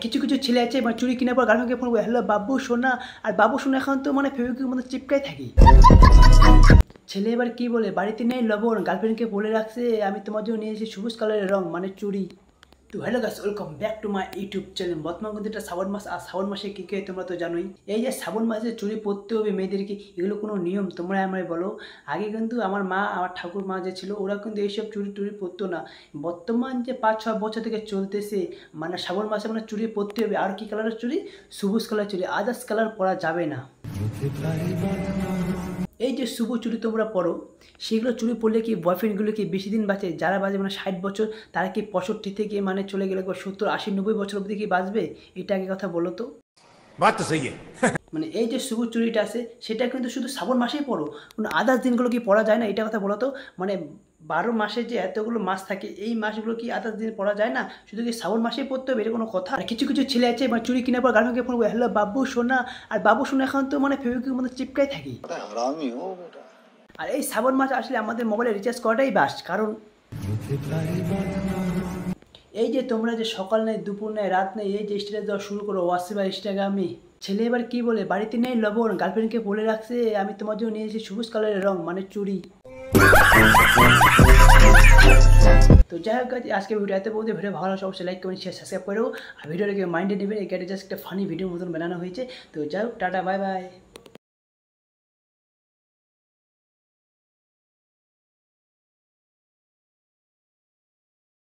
কিছু কিছু ছেলে আছে মানে চুরি কেনার পর গার্লফ্রেন্ডকে ফোন করবে, হ্যালো বাবু সোনা। আর বাবু সোনা এখন তো মানে ফেভিকুইকের মধ্যে চিপকাই থাকি। ছেলে এবার কি বলে, বাড়িতে নেই লবণ, গার্লফ্রেন্ডকে বলে রাখছে আমি তোমার জন্য নিয়ে এসেছি সবুজ কালারের রং মানে চুরি। তো hello guys, welcome back to my YouTube channel. বর্তমান কিন্তু এটা শ্রাবণ মাস, আর শ্রাবণ মাসে কী কী তোমরা তো জানোই। এই যে শ্রাবণ মাসে চুরি পরতে হবে মেয়েদেরকে, এগুলো কোনো নিয়ম তোমরা আমায় বলো। আগে কিন্তু আমার মা, আমার ঠাকুর মা যে ছিল, ওরা কিন্তু এইসব চুরি টুরি পরতো না। বর্তমান যে 5-6 বছর থেকে চলতেছে, মানে শ্রাবণ মাসে মানে চুরি পরতে হবে। আর কি কালারের চুরি? সবুজ কালার চুরি, আদার্স কালার পরা যাবে না। এই যে শুভ চুরি তোমরা পড়ো, সেগুলো চুরি পড়লে কি বয়ফ্রেন্ডগুলো কি বেশি দিন বাঁচে? যারা বাজে মানে 60 বছর, তারা কি 65 থেকে মানে চলে গেলে 70, 80, 90 বছর অবধি কি বাঁচবে? এটা আগে কথা বলো তো। মানে এই যে শুভ চুরিটা আছে, সেটা কিন্তু শুধু শ্রাবণ মাসেই পড়ো, কোনো আদার্স দিনগুলো কি পড়া যায় না? এটা কথা বলো তো। মানে 12 মাসে যে এতগুলো মাস থাকে, এই মাসগুলো কি আদার্স দিন পড়া যায় না? শুধু কি শ্রাবণ মাসেই পড়তে হবে, এটা কোনো কথা? আর কিছু কিছু ছেলে আছে মানে চুরি কেনার পর গার্লফ্রেন্ডকে ফোন করবে, হ্যালো বাবু সোনা। আর বাবু সোনা এখন তো মানে ফেভিকুইকের মধ্যে চিপকাই থাকি। আর এই শ্রাবণ মাস আসলে আমাদের মোবাইলে রিচার্জ করাটাই বাস। কারণ এই যে তোমরা যে সকাল নেই, দুপুর নেই, রাত নেই, এই যে স্ট্যাটাস দেওয়া শুরু করো হোয়াটসঅ্যাপ আর ইনস্টাগ্রামে। ছেলে এবার কি বলে, বাড়িতে নেই লবণ, গার্লফ্রেন্ডকে বলে রাখছে আমি তোমার জন্য নিয়ে এসেছি সবুজ কালারের রং মানে চুরি। তো যাই হোক, আজকে ভিডিও এত বলতে, ভিডিও ভালো লাগলে অবশ্যই লাইক কমেন্ট শেয়ার সাবস্ক্রাইব করো। আর ভিডিওটাকে মাইন্ডে নেবেন, এটা জাস্ট একটা ফানি ভিডিওর মতন বানানো হয়েছে। তো যাই হোক, টাটা, বাই বাই।